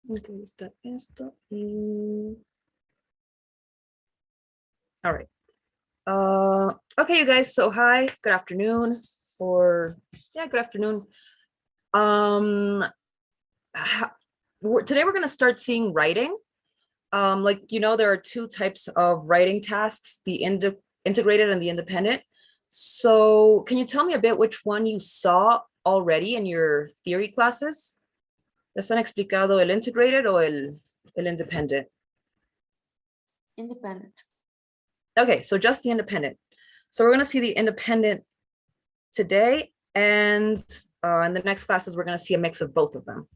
Ok, está esto y... All right. Okay, you guys, so hi, good afternoon, or yeah, good afternoon. Today we're gonna start seeing writing. Like, you know, there are two types of writing tasks, the integrated and the independent. So can you tell me a bit which one you saw already in your theory classes? ¿Les han explicado el integrated o el independent? Independent. Okay, so just the independent. So we're going to see the independent today, and in the next classes, we're going to see a mix of both of them.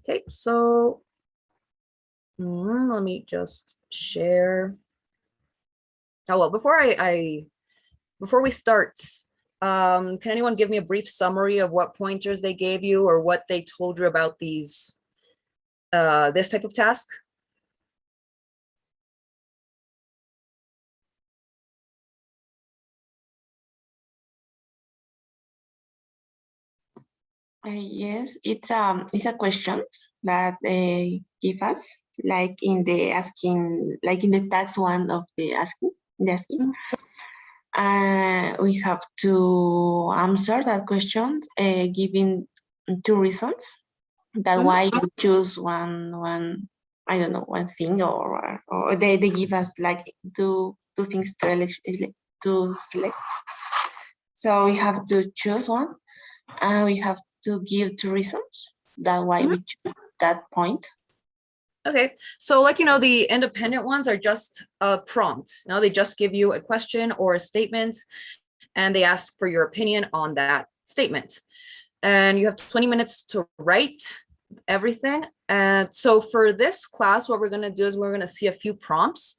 Okay, so let me just share. Oh, well, before we start, can anyone give me a brief summary of what pointers they gave you or what they told you about these, this type of task? Yes, it's a question that they give us, like in the asking, like in the tax one of the asking. We have to answer that question, giving two reasons that why you choose one. I don't know, one thing, or they give us like two things to select. So we have to choose one, and we have to give two reasons that why we choose that point. Okay, so like, you know, the independent ones are just a prompt. You know, they just give you a question or a statement, and they ask for your opinion on that statement. And you have 20 minutes to write everything. And so for this class, what we're going to do is we're going to see a few prompts,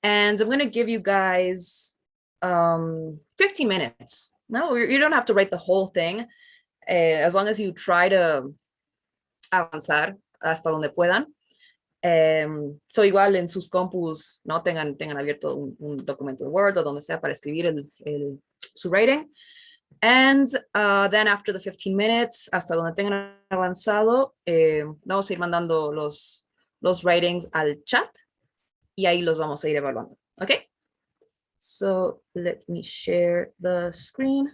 and I'm going to give you guys 15 minutes. No, you don't have to write the whole thing, as long as you try to avanzar hasta donde puedan. So igual en sus compus, ¿no? Tengan abierto un documento de Word o donde sea para escribir su writing. And then after the 15 minutes, hasta donde tengan avanzado, vamos a ir mandando los writings al chat y ahí los vamos a ir evaluando. Okay? So let me share the screen.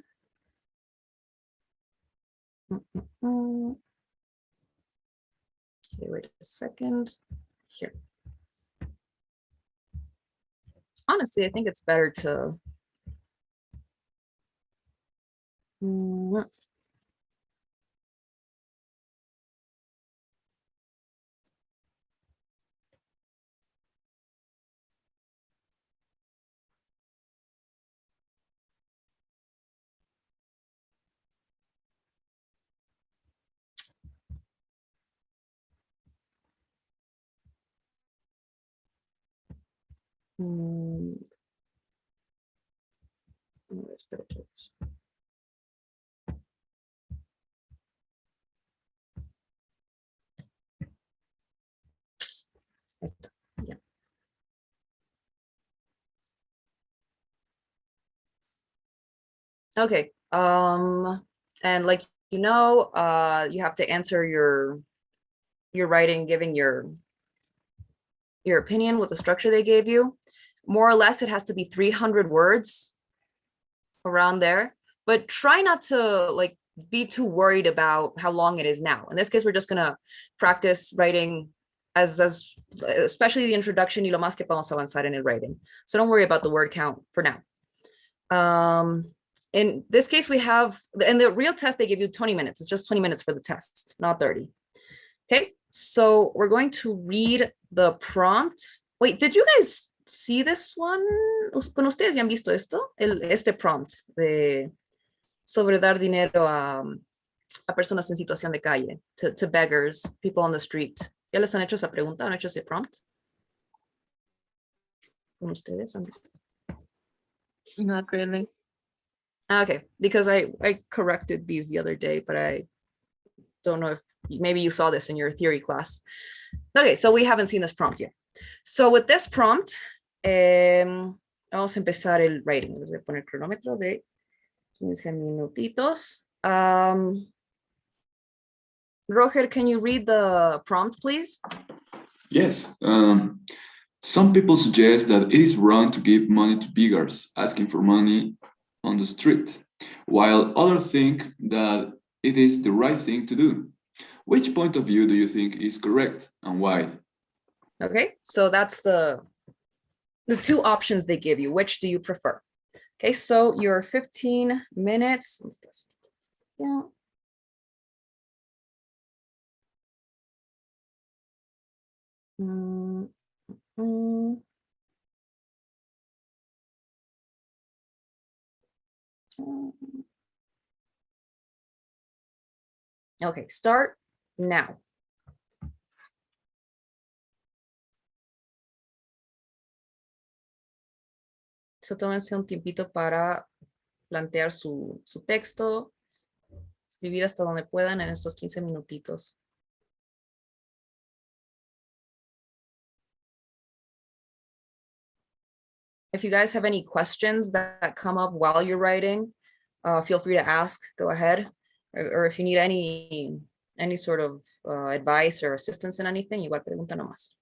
Okay, wait a second. Here. Honestly, I think it's better to yeah. Okay. And like, you know, you have to answer your writing, giving your opinion with the structure they gave you. More or less, it has to be 300 words around there, but try not to like be too worried about how long it is now. In this case, we're just gonna practice writing as especially the introduction y lo más que podamos avanzar en el writing. So don't worry about the word count for now. In this case, we have, in the real test, they give you 20 minutes. It's just 20 minutes for the test, not 30. Okay, so we're going to read the prompt. Wait, did you guys see this one? ¿Con ustedes ya han visto esto? Este prompt de sobre dar dinero a personas en situación de calle, to beggars, people on the street. ¿Ya les han hecho esa pregunta? ¿Han hecho ese prompt? con ustedes? Not really. Okay, because I corrected these the other day, but I don't know if maybe you saw this in your theory class. Okay, so we haven't seen this prompt yet. So with this prompt, vamos a empezar el writing. Les voy a poner cronómetro de 15 minutitos. Roger, can you read the prompt, please? Yes. Some people suggest that it is wrong to give money to beggars asking for money on the street, while others think that it is the right thing to do. Which point of view do you think is correct and why? Okay, so that's the two options they give you. Which do you prefer? Okay, so your 15 minutes. Yeah. Mm, mm. Okay, start now. So tómense un tiempito para plantear su texto, escribir hasta donde puedan en estos 15 minutitos. If you guys have any questions that come up while you're writing, feel free to ask, go ahead. Or if you need any sort of advice or assistance in anything, igual pregunta nomás.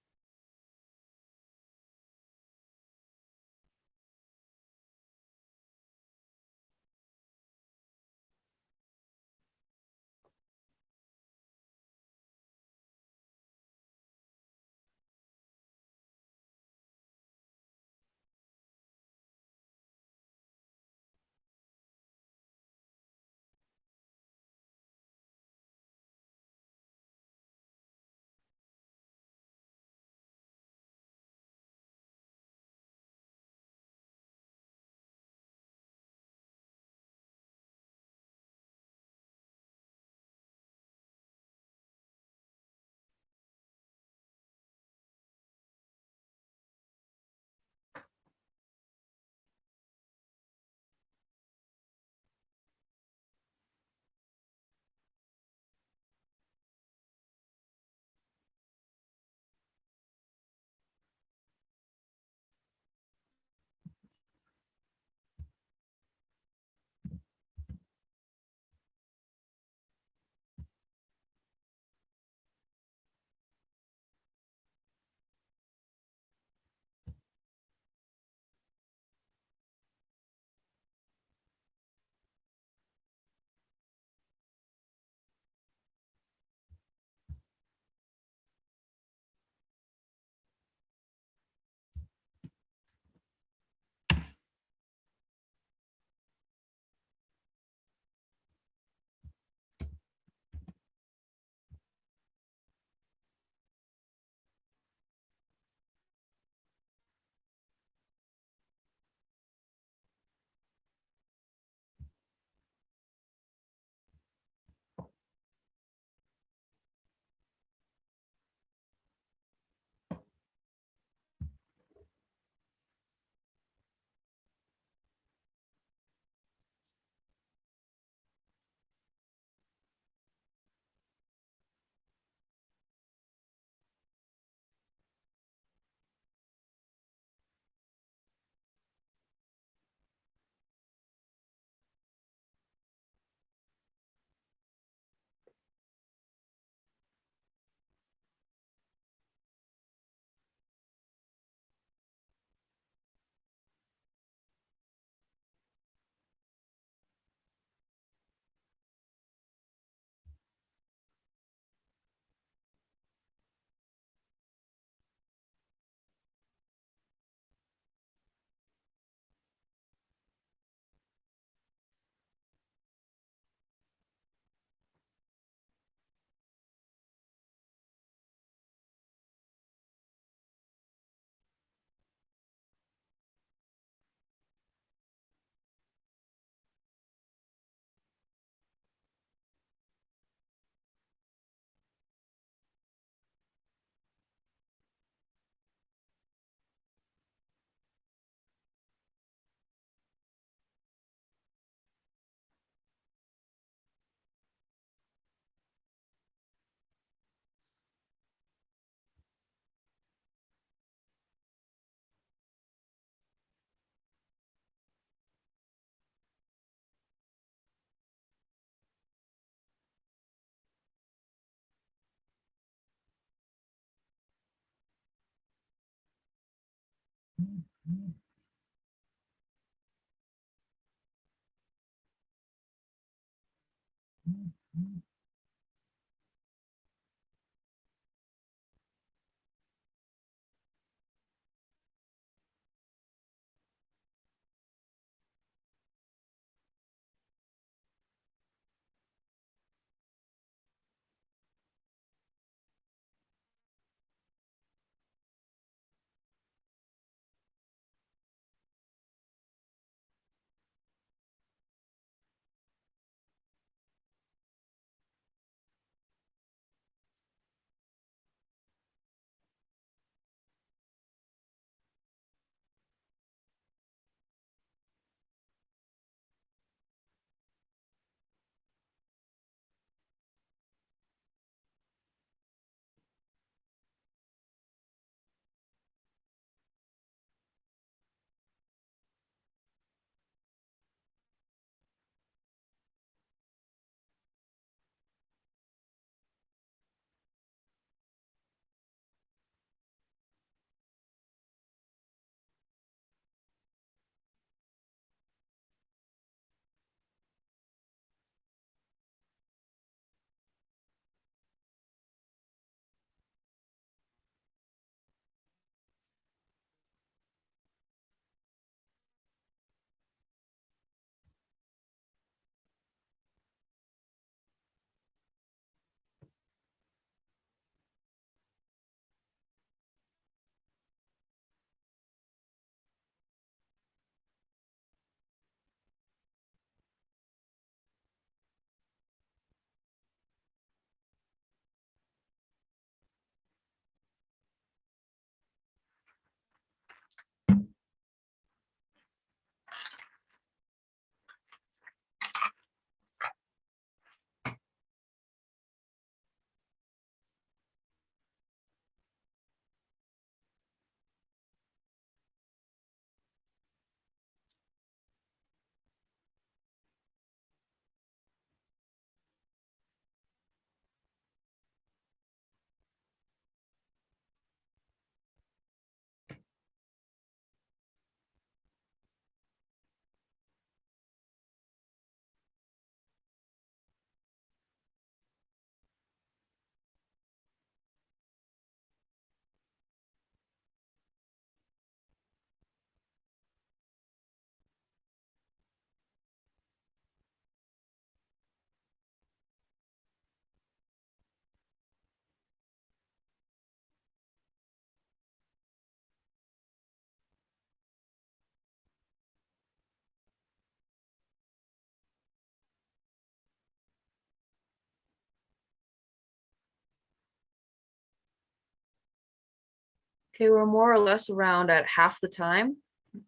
Okay, we're more or less around at half the time.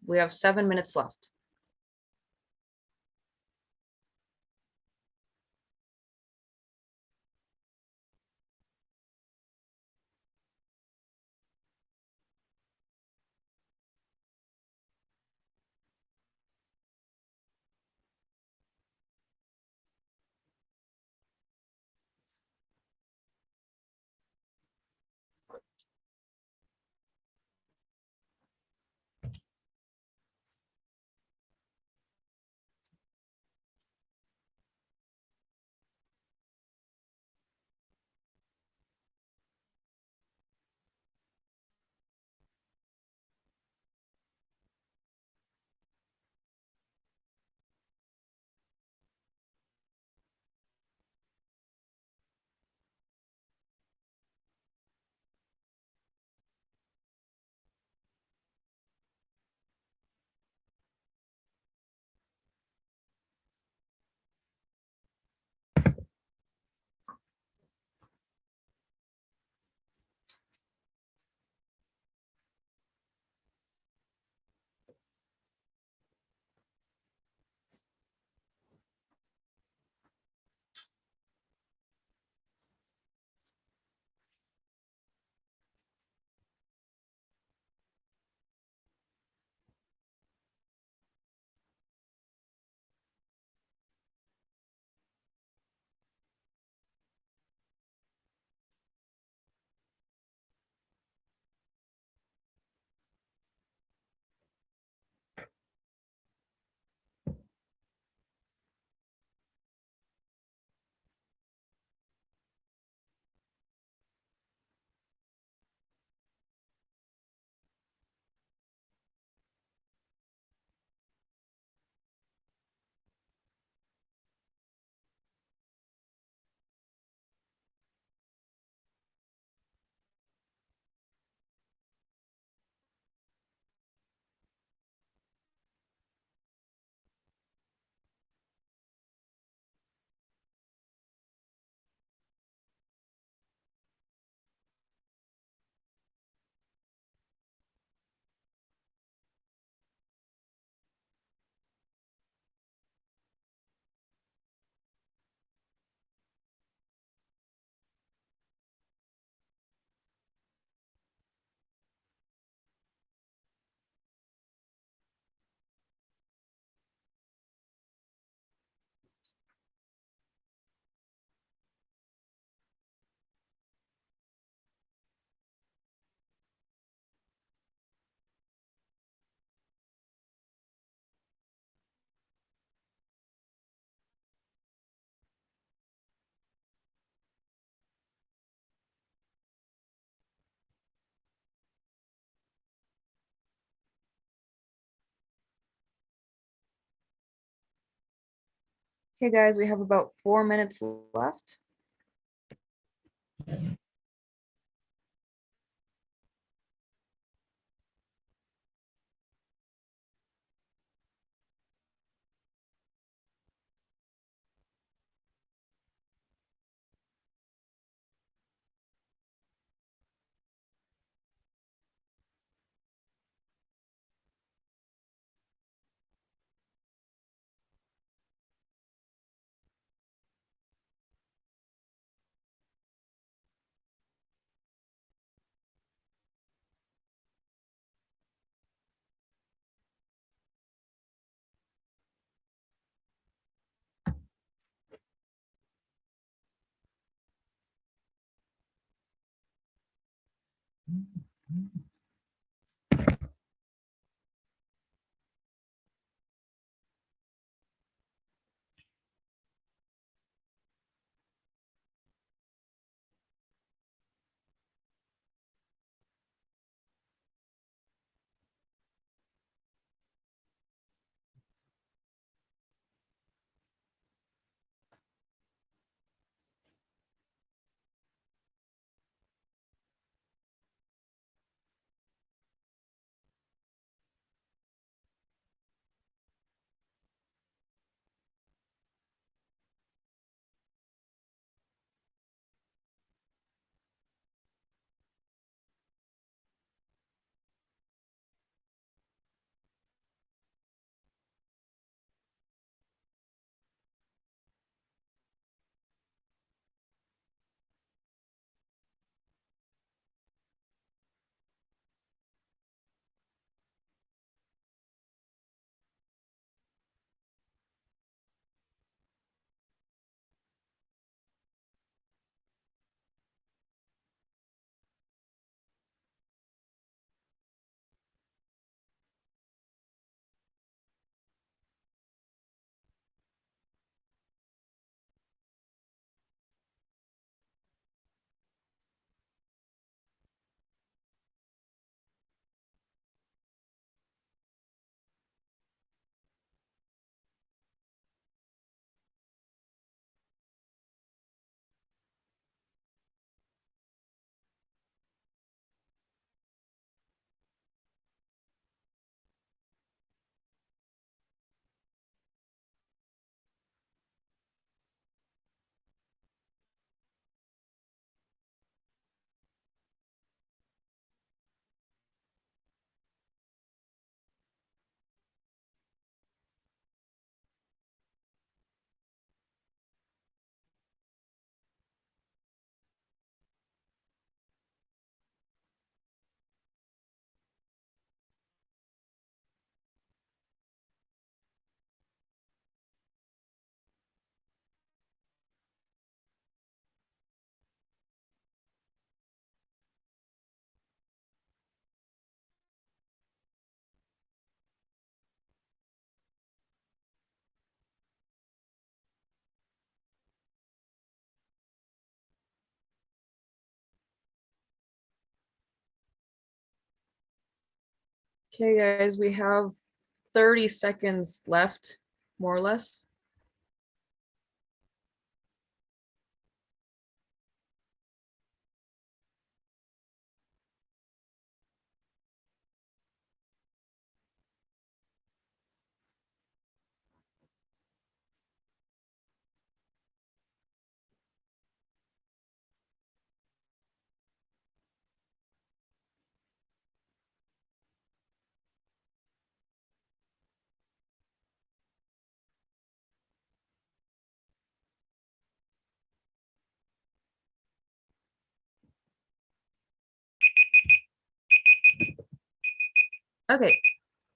We have 7 minutes left. Okay, guys, we have about 4 minutes left. Okay, guys, we have 30 seconds left, more or less. Okay,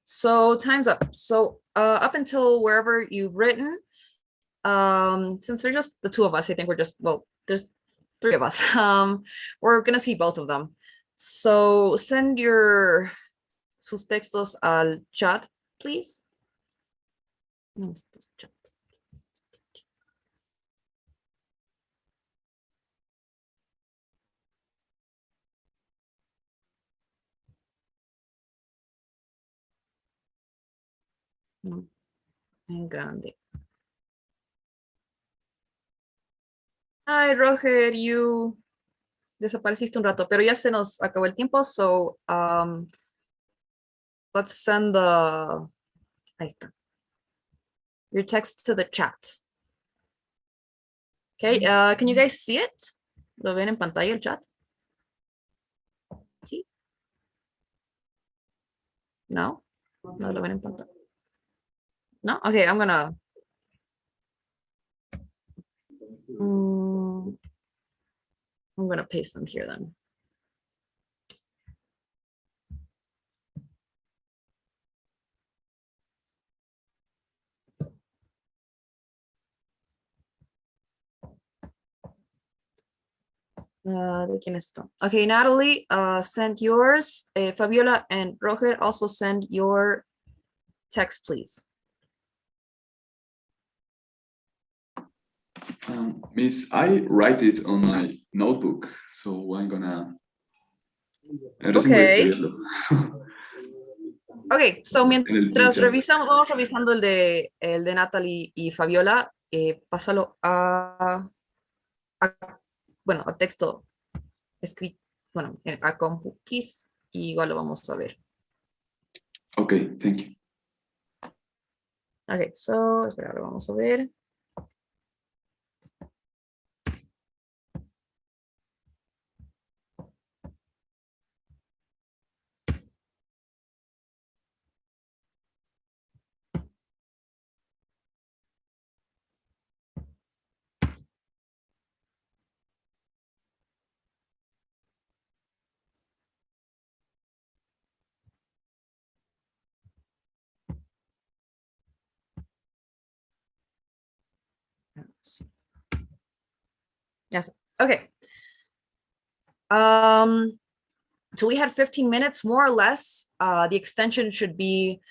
so time's up. So up until wherever you've written, since they're just the two of us, I think we're just, well, there's three of us. We're gonna see both of them. So send your sus textos al chat, please. En grande. Hi, Roger, you desapareciste un rato, pero ya se nos acabó el tiempo, so let's send the, ahí está, your text to the chat. Okay, can you guys see it? ¿Lo ven en pantalla el chat? ¿Sí? No? No lo ven en pantalla. No? Okay, I'm gonna paste them here then. ¿De quién es esto? Okay, Natalie, send yours. Fabiola and Roger, also send your text, please. Miss, I write it on my notebook, so I'm gonna. Recién voy a Okay. escribirlo. Ok, so En el mientras chat. vamos revisando el de Natalie y Fabiola, pásalo bueno, a texto escrito, bueno, a CompuKeys, y igual lo vamos a ver. Okay, thank you. Ok, so, espera, lo vamos a ver. Yes. Okay. So we had 15 minutes, more or less. The extension should be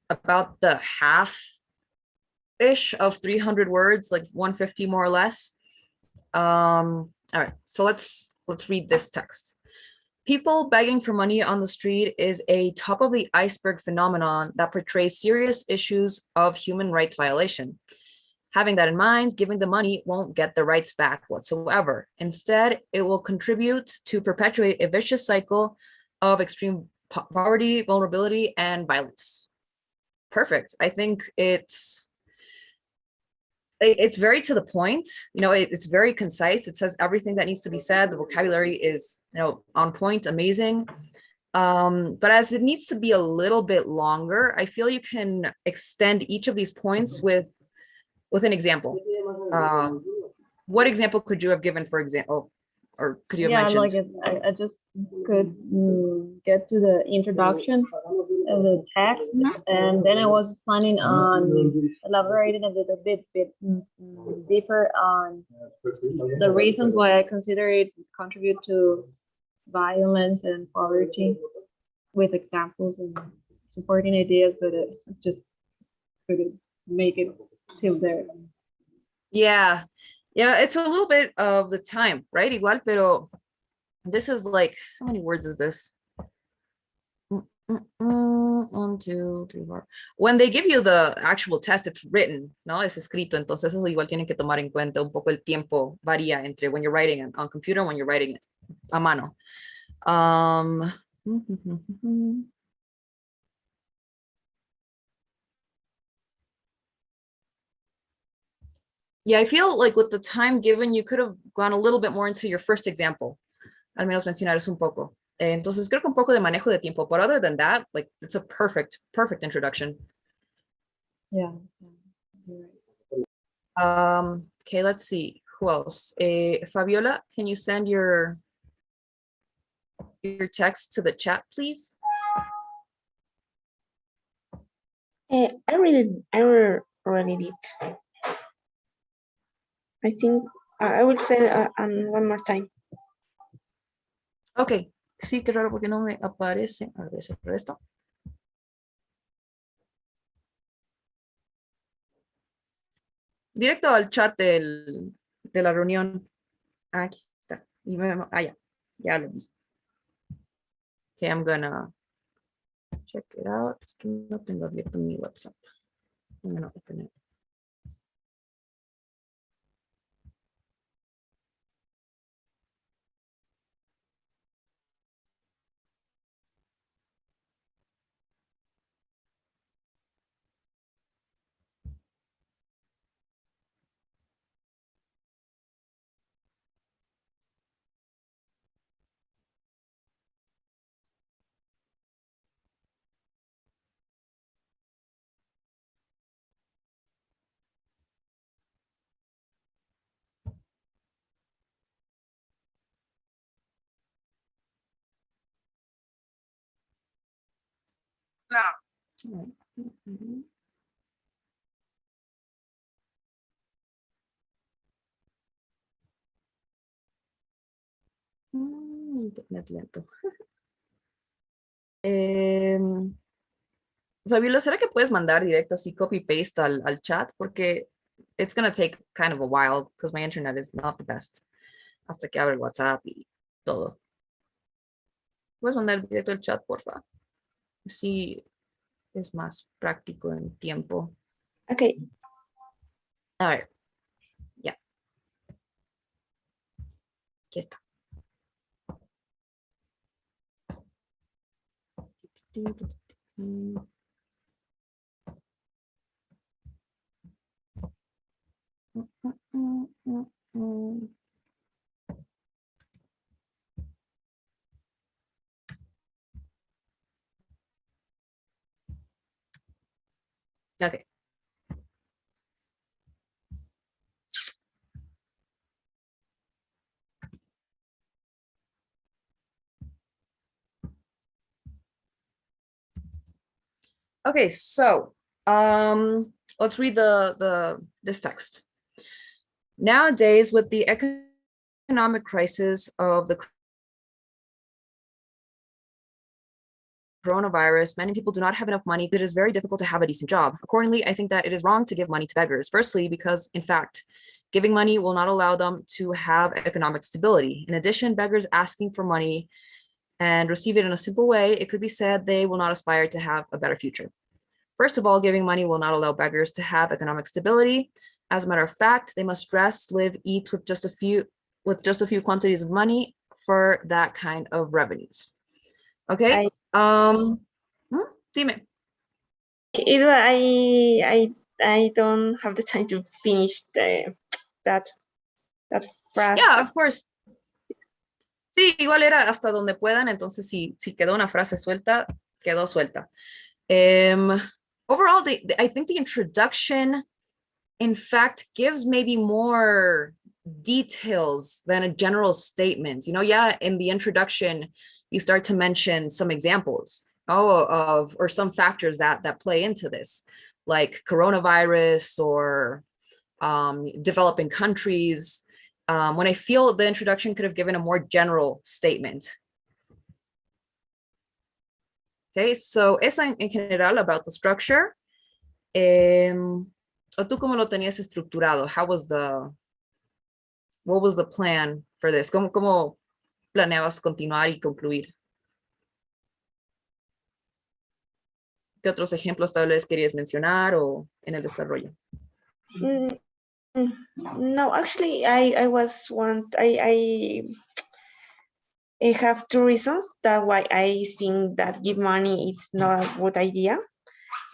about the half-ish of 300 words, like 150 more or less. All right, so let's read this text. People begging for money on the street is a top of the iceberg phenomenon that portrays serious issues of human rights violation. Having that in mind, giving the money won't get the rights back whatsoever. Instead, it will contribute to perpetuate a vicious cycle of extreme poverty, vulnerability, and violence. Perfect. I think it's very to the point. You know, it's very concise. It says everything that needs to be said. The vocabulary is, you know, on point, amazing. But as it needs to be a little bit longer, I feel you can extend each of these points with an example. What example could you have given, for example, or could you have mentioned? Like I just could get to the introduction of the text, and then I was planning on elaborating a little bit deeper on the reasons why I consider it contribute to violence and poverty with examples and supporting ideas, but I just couldn't make it till there. Yeah, it's a little bit of the time, right? Igual, pero this is like, how many words is this? 1, 2, 3, 4. When they give you the actual test, it's written, ¿no? Es escrito, entonces eso igual tienen que tomar en cuenta un poco. El tiempo varía entre when you're writing it on computer and when you're writing it a mano. Yeah, I feel like with the time given, you could have gone a little bit more into your first example. Al menos mencionar eso un poco. Entonces creo que un poco de manejo de tiempo, but other than that, like, it's a perfect introduction. Yeah. Okay, let's see who else. Fabiola, can you send your text to the chat, please? I already did. I think I will say one more time. Ok, sí, qué raro porque no me aparece. A ver, cerrar esto. Directo al chat de la reunión. Aquí está. Ya lo vi. Okay, I'm gonna check it out. Es que no tengo abierto mi WhatsApp. I'm gonna open it. Internet lento. Fabiola, ¿será que puedes mandar directo así copy paste al chat? Porque it's gonna take kind of a while because my internet is not the best. Hasta que abre el WhatsApp y todo. ¿Puedes mandar directo al chat, porfa? Sí, es más práctico en tiempo. Okay. A ver, ya. Aquí está. Okay. Okay, so let's read this text. Nowadays, with the economic crisis of the coronavirus, many people do not have enough money. It is very difficult to have a decent job. Accordingly, I think that it is wrong to give money to beggars. Firstly, because in fact, giving money will not allow them to have economic stability. In addition, beggars asking for money and receive it in a simple way, it could be said they will not aspire to have a better future. First of all, giving money will not allow beggars to have economic stability. As a matter of fact, they must dress, live, eat with just a few quantities of money for that kind of revenues. Okay. Dime. I don't have the time to finish that phrase. Yeah, of course. Sí, igual era hasta donde puedan, entonces si quedó una frase suelta, quedó suelta. Overall, I think the introduction, in fact, gives maybe more details than a general statement. You know, yeah, in the introduction, you start to mention some examples or some factors that play into this, like coronavirus or developing countries. When I feel the introduction could have given a more general statement. Okay, so eso en general about the structure. ¿O tú cómo lo tenías estructurado? What was the plan for this? ¿Cómo planeabas continuar y concluir? ¿Qué otros ejemplos tal vez querías mencionar o en el desarrollo? No, actually, I have two reasons that why I think that give money it's not a good idea.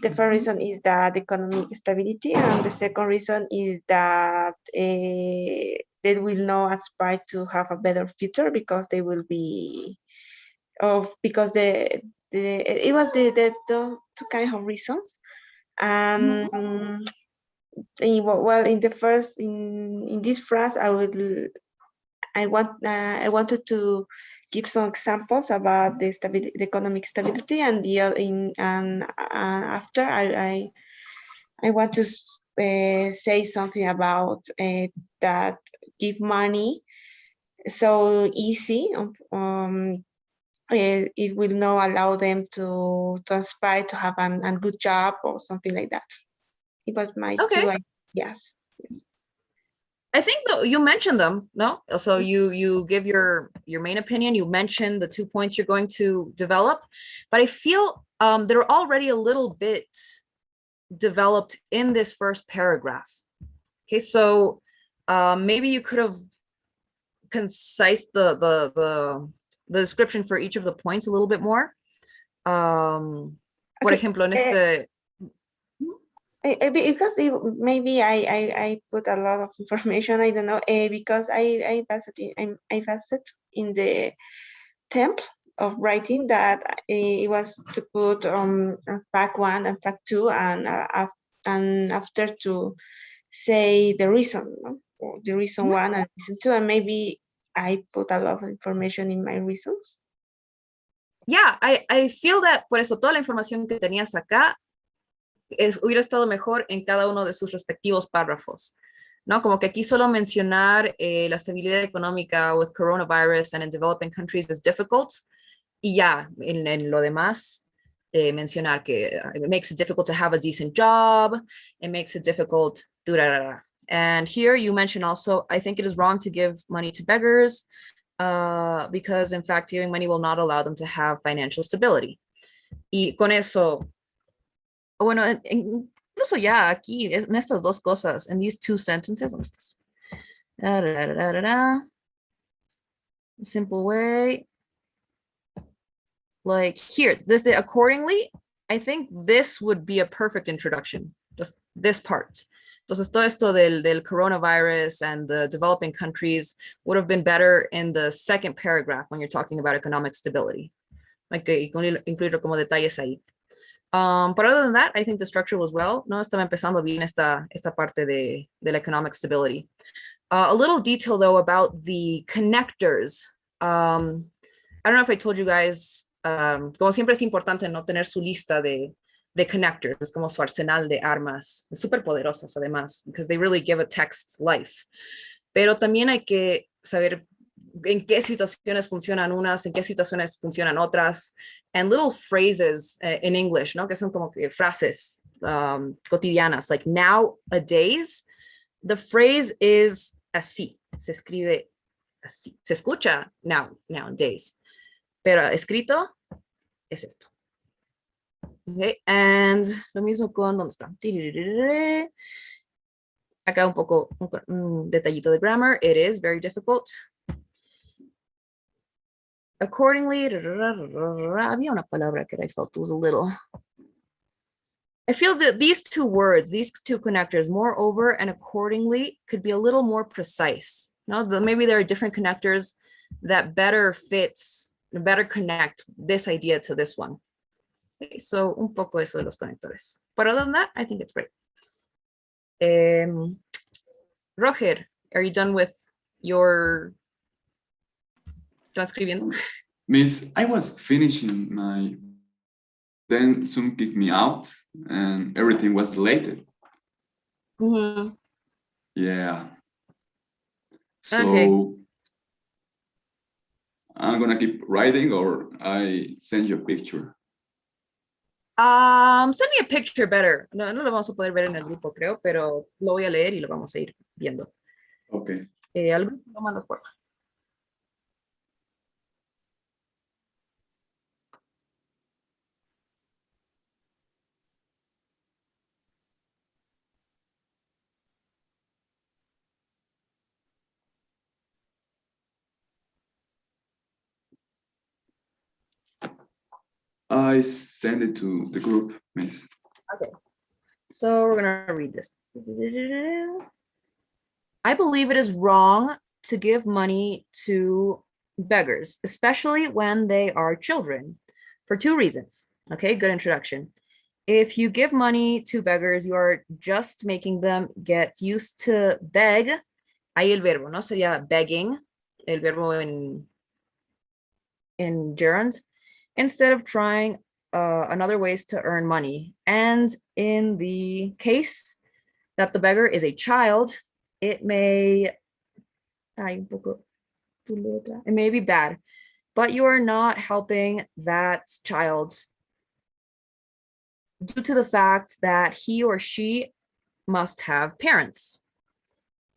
The first reason is that economic stability, and the second reason is that they will not aspire to have a better future because they will be because it was the two kind of reasons. Well, in this phrase, I wanted to give some examples about the economic stability, and after I want to say something about that give money so easy. It will not allow them to aspire to have a good job or something like that. It was my two ideas. Yes. I think you mentioned them, no? So you give your main opinion, you mentioned the 2 points you're going to develop, but I feel they're already a little bit developed in this first paragraph. Okay, so maybe you could have concise the description for each of the points a little bit more. Por ejemplo, en este... Because maybe I put a lot of information, I don't know, because I invested in the temp of writing that it was to put fact 1 and fact 2 and after to say the reason, or the reason 1 and reason 2, and maybe I put a lot of information in my reasons. yeah, I feel that por eso toda la información que tenías acá hubiera estado mejor en cada uno de sus respectivos párrafos, ¿no? Como que aquí solo mencionar la estabilidad económica with coronavirus and in developing countries is difficult, y ya, en lo demás, mencionar que it makes it difficult to have a decent job, it makes it difficult, and here you mention also, I think it is wrong to give money to beggars, because in fact, giving money will not allow them to have financial stability. Y con eso, bueno, incluso ya aquí, en estas dos cosas, en these two sentences, ¿dónde estás? Simple way. Like here, this accordingly, I think this would be a perfect introduction, just this part. Entonces, todo esto del coronavirus and the developing countries would have been better in the second paragraph when you're talking about economic stability. Like, incluirlo como detalles ahí. But other than that, I think the structure was well. No estaba empezando bien esta parte de la economic stability. A little detail though about the connectors. I don't know if I told you guys, como siempre es importante no tener su lista de connectors, es como su arsenal de armas, súper poderosas además, because they really give a text life. Pero también hay que saber en qué situaciones funcionan unas, en qué situaciones funcionan otras, and little phrases in English, ¿no? Que son como que frases cotidianas, like nowadays, the phrase is así, se escribe así, se escucha nowadays, pero escrito es esto. Okay, and lo mismo con, ¿dónde está? Acá un poco un detallito de grammar. It is very difficult. Accordingly, había una palabra que I felt was a little. I feel that these two words, these two connectors, moreover and accordingly, could be a little more precise. No, maybe there are different connectors that better connect this idea to this one. Okay, so un poco eso de los conectores. But other than that, I think it's great. Roger, are you done with your transcribiendo? Miss, I was finishing my, then Zoom kicked me out and everything was deleted. Mm-hmm. Yeah. So Okay. I'm gonna keep writing or I send you a picture. Send me a picture better. No lo vamos a poder ver en el grupo, creo, pero lo voy a leer y lo vamos a ir viendo. Okay. Al grupo lo mandas, por favor. I send it to the group, Miss. Okay. So we're gonna read this. I believe it is wrong to give money to beggars, especially when they are children, for two reasons. Okay, good introduction. If you give money to beggars, you are just making them get used to beg. Ahí el verbo, ¿no? Sería begging, el verbo in gerund, instead of trying another ways to earn money. And in the case that the beggar is a child, it may be bad, but you are not helping that child due to the fact that he or she must have parents.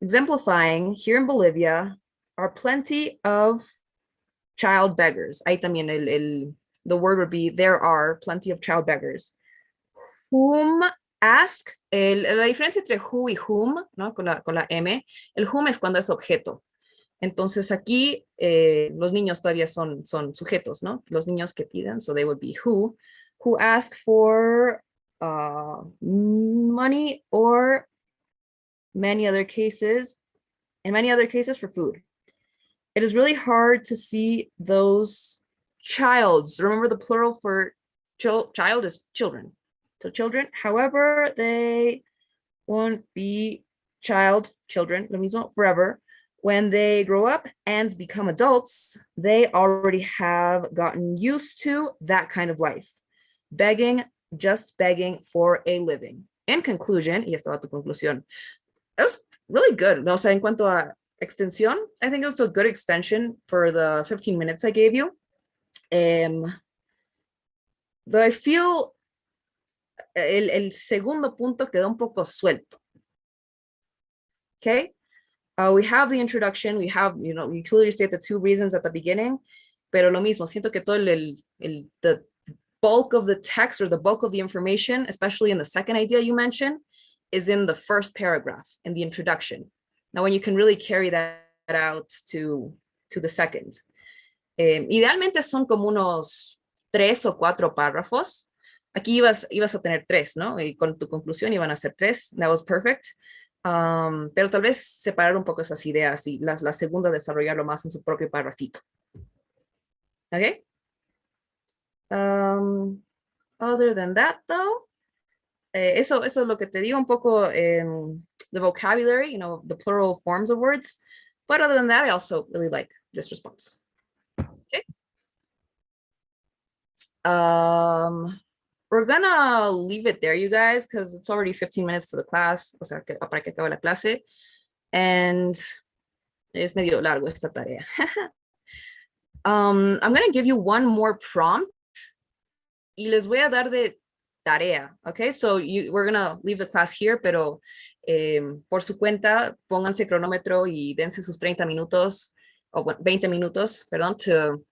Exemplifying, here in Bolivia are plenty of child beggars. Ahí también the word would be, there are plenty of child beggars whom ask, la diferencia entre who y whom, ¿no? Con la M, el whom es cuando es objeto. Entonces aquí los niños todavía son sujetos, ¿no? Los niños que piden, so they would be who ask for money or in many other cases for food. It is really hard to see those childs. Remember the plural for child is children. So children, however, they won't be children, lo mismo, forever, when they grow up and become adults, they already have gotten used to that kind of life. Begging, just begging for a living. In conclusion, y esta va tu conclusión, it was really good. No, o sea, en cuanto a extensión, I think it was a good extension for the 15 minutes I gave you. Though I feel el segundo punto quedó un poco suelto. Okay, we have the introduction, we have, you know, we clearly state the two reasons at the beginning, pero lo mismo, siento que todo the bulk of the text or the bulk of the information, especially in the second idea you mentioned, is in the first paragraph, in the introduction. Now, when you can really carry that out to the second. Idealmente son como unos 3 o 4 párrafos. Aquí ibas a tener 3, ¿no? Y con tu conclusión iban a ser 3. That was perfect. Pero tal vez separar un poco esas ideas y la segunda desarrollarlo más en su propio párrafito. Okay? Other than that, though, eso es lo que te digo un poco, the vocabulary, you know, the plural forms of words. But other than that, I also really like this response. Okay. We're gonna leave it there, you guys, because it's already 15 minutes to the class, o sea, para que acabe la clase. And es medio largo esta tarea. I'm gonna give you one more prompt y les voy a dar de tarea, okay? So we're gonna leave the class here, pero por su cuenta, pónganse cronómetro y dense sus 30 minutos, o 20 minutos, perdón, to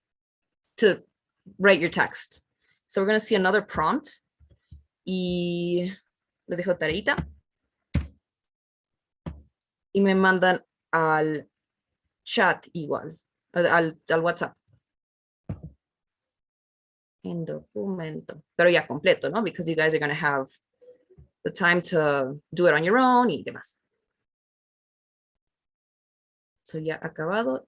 write your text. So we're gonna see another prompt y les dejo tareita y me mandan al chat igual, al WhatsApp. En documento, pero ya completo, ¿no? Because you guys are gonna have the time to do it on your own y demás. So ya acabado.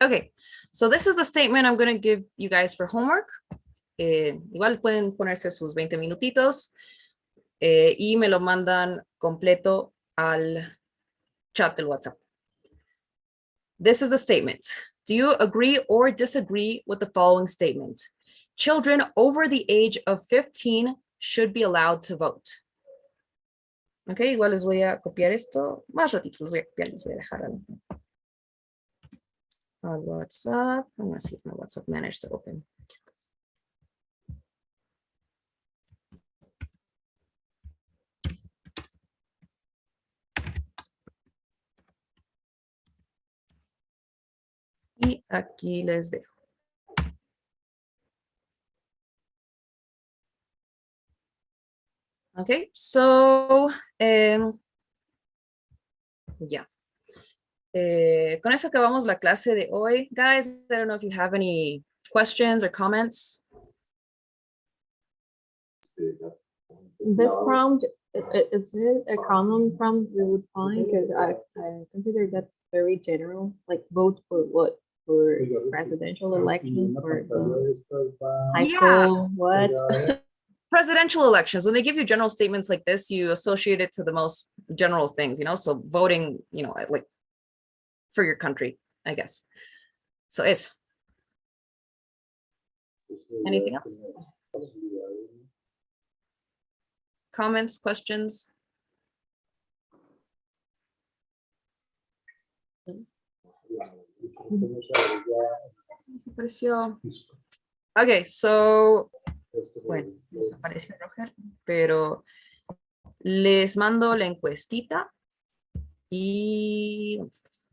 Okay, so this is the statement I'm going to give you guys for homework. Igual pueden ponerse sus 20 minutitos y me lo mandan completo al chat del WhatsApp. This is the statement. Do you agree or disagree with the following statement? Children over the age of 15 should be allowed to vote. Okay, igual les voy a copiar esto. Más ratito les voy a copiar, les voy a dejar al WhatsApp. I'm gonna see if my WhatsApp managed to open. Y aquí les dejo. Okay, so yeah. Con eso acabamos la clase de hoy. Guys, I don't know if you have any questions or comments. This prompt Is it a common prompt you would find? Because I consider that's very general, like vote for what? For presidential elections, for the high Yeah. school, what? Presidential elections, when they give you general statements like this, you associate it to the most general things, so voting, like for your country, I guess. So it's anything else? Comments, questions? Desapareció. Okay, so bueno, desapareció Roger, pero les mando la encuestita y ¿dónde estás?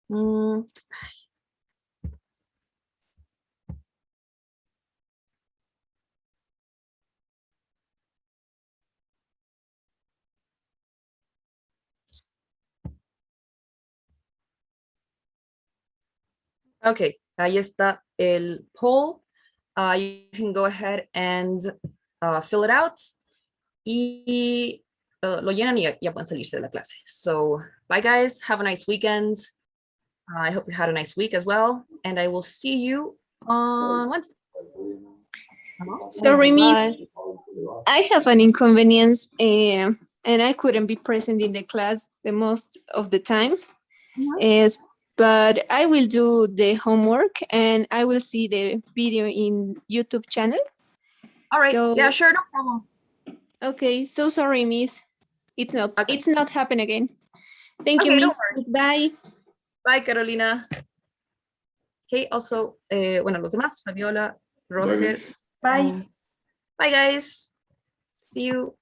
Mm, Okay, ahí está el poll. You can go ahead and fill it out y lo llenan y ya pueden salirse de la clase. So, bye guys, have a nice weekend. I hope you had a nice week as well, and I will see you on Wednesday. Sorry, Miss, Bye. I have an inconvenience and I couldn't be present in the class the most of the time. Is but I will do the homework and I will see the video in YouTube channel. All right, So- yeah, sure, no problem. Okay, so sorry, Miss. It's not Okay. it's not happen again. Thank you, Okay, don't Miss. Goodbye. Bye, Carolina. Okay, also, bueno, los demás, Fabiola, Bye, Roger. guys. Bye. Bye, guys. See you.